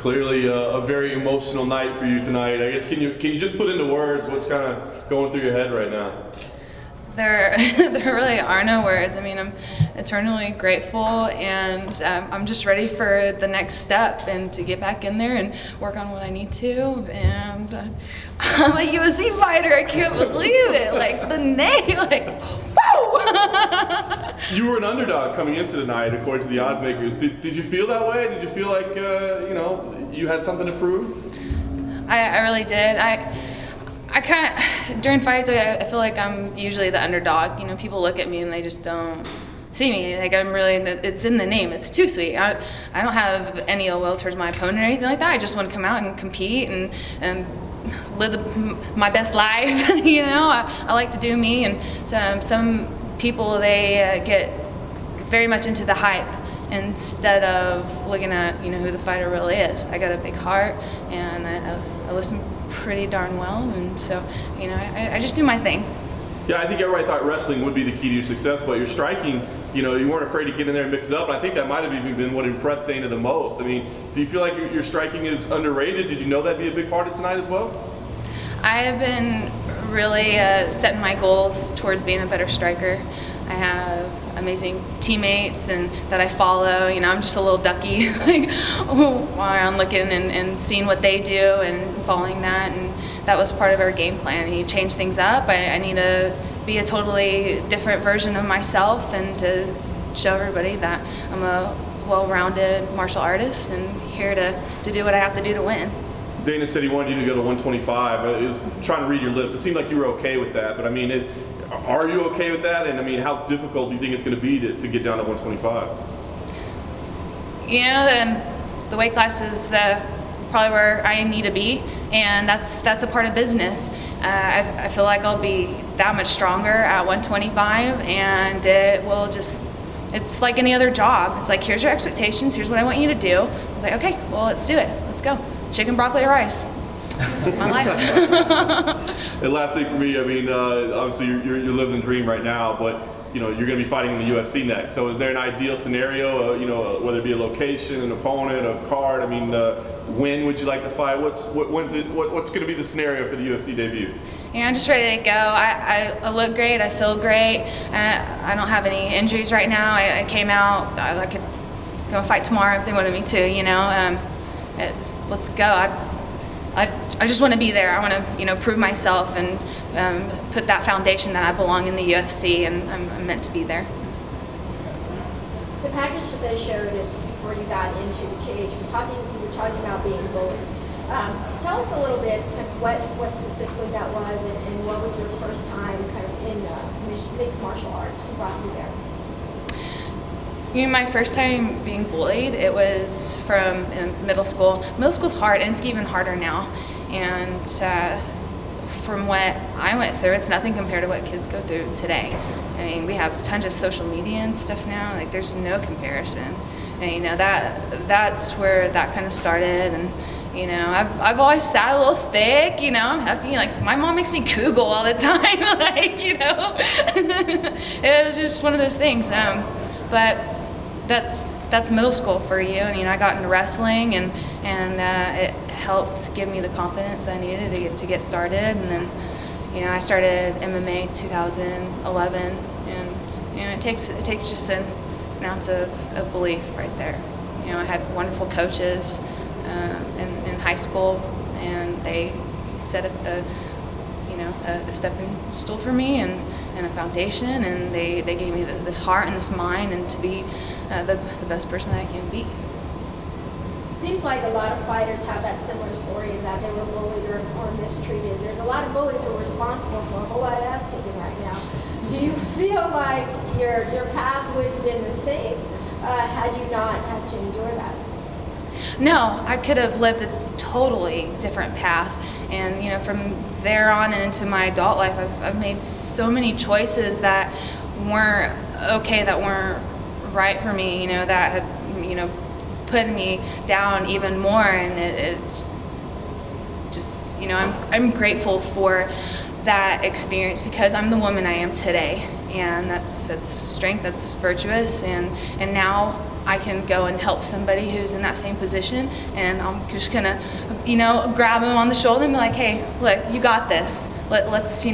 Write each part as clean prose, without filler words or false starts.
Clearly a very emotional night for you tonight. I guess can you just put into words what's kind of going through your head right now? There really are no words. I mean, I'm eternally grateful, and I'm just ready for the next step and to get back in there and work on what I need to. And I'm a UFC fighter. I can't believe it. Like the name, like whoa! You were an underdog coming into tonight, according to the odds makers. Did you feel that way? Did you feel like you had something to prove? I really did. I kind of, during fights, I feel like I'm usually the underdog. You know, people look at me and they just don't see me. Like I'm really, it's in the name. It's too sweet. I don't have any ill will towards my opponent or anything like that. I just want to come out and compete and live my best life. You know, I like to do me. And some people, they get very much into the hype instead of looking at, who the fighter really is. I got a big heart, and I listen pretty darn well, and so I just do my thing. Yeah, I think everybody thought wrestling would be the key to your success, but your striking, you weren't afraid to get in there and mix it up, and I think that might have even been what impressed Dana the most. I mean, do you feel like your striking is underrated? Did you know that'd be a big part of tonight as well? I have been really setting my goals towards being a better striker. I have amazing teammates and that I follow. I'm just a little ducky, like around looking and seeing what they do and following that. And that was part of our game plan. I need to change things up. I need to be a totally different version of myself and to show everybody that I'm a well-rounded martial artist and here to do what I have to do to win. Dana said he wanted you to go to 125. I was trying to read your lips. It seemed like you were okay with that, but I mean, are you okay with that? And I mean, how difficult do you think it's going to be to get down to 125? The weight class is probably where I need to be, and that's a part of business. I feel like I'll be that much stronger at 125, and it will just, it's like any other job. It's like, here's your expectations, here's what I want you to do. I was like, okay, well, let's do it. Let's go. Chicken, broccoli, or rice. That's my life. And last thing for me, I mean, obviously you're living the dream right now, but you're going to be fighting in the UFC next. So is there an ideal scenario, whether it be a location, an opponent, a card? I mean, when would you like to fight? What's going to be the scenario for the UFC debut? Yeah, I'm just ready to go. I look great. I feel great. I don't have any injuries right now. I came out. I could go and fight tomorrow if they wanted me to. Let's go. I just want to be there. I want to, prove myself and put that foundation that I belong in the UFC, and I'm meant to be there. The package that they showed is before you got into the cage. You were talking about being bullied. Tell us a little bit of what specifically that was, and what was your first time kind of in mixed martial arts? Who brought you there? My first time being bullied, it was from middle school. Middle school's hard, and it's even harder now. And from what I went through, it's nothing compared to what kids go through today. I mean, we have tons of social media and stuff now. Like, there's no comparison. And that's where that kind of started. And I've always sat a little thick. I'm hefty. Like, my mom makes me Google all the time. It was just one of those things. But that's middle school for you, and I got into wrestling, and it helped give me the confidence that I needed to get started. And then I started MMA 2011, and it takes just an ounce of belief right there. I had wonderful coaches in high school, and they set up a stepping stool for me and a foundation, and they gave me this heart and this mind, and to be the best person that I can be. Seems like a lot of fighters have that similar story in that they were bullied or mistreated. There's a lot of bullies who are responsible for a whole lot of ass kicking right now. Do you feel like your path would have been the same had you not had to endure that? No, I could have lived a totally different path. And from there on and into my adult life, I've made so many choices that weren't okay, that weren't right for me, that had put me down even more. And it just I'm grateful for that experience, because I'm the woman I am today, and that's strength, that's virtuous, and now I can go and help somebody who's in that same position, and I'm just gonna, grab them on the shoulder and be like, hey, look, you got this. Let's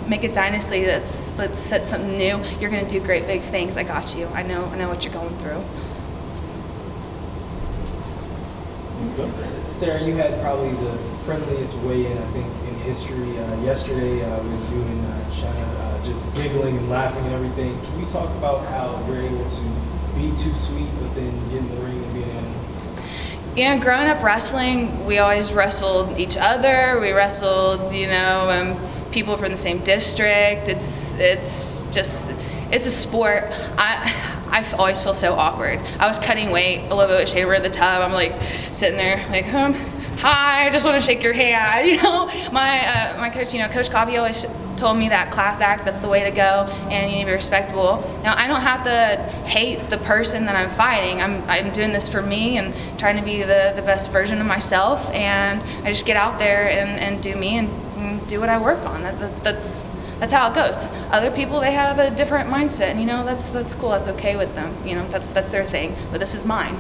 make a dynasty. Let's set something new. You're gonna do great big things. I got you. I know what you're going through. Sarah, you had probably the friendliest weigh-in, I think, in history yesterday with you and Shanna just giggling and laughing and everything. Can you talk about how you're able to be too sweet, but then get in the ring and be an animal? Yeah, growing up wrestling, we always wrestled each other. We wrestled, people from the same district. It's a sport. I always feel so awkward. I was cutting weight a little bit with Shane. We're in the tub. I'm like sitting there like, hi, I just want to shake your hand. My coach, Coach Cobbie always told me that class act, that's the way to go, and you need to be respectable. Now, I don't have to hate the person that I'm fighting. I'm doing this for me and trying to be the best version of myself, and I just get out there and do me and do what I work on. That's how it goes. Other people, they have a different mindset, and that's cool. That's okay with them. That's their thing. But this is mine.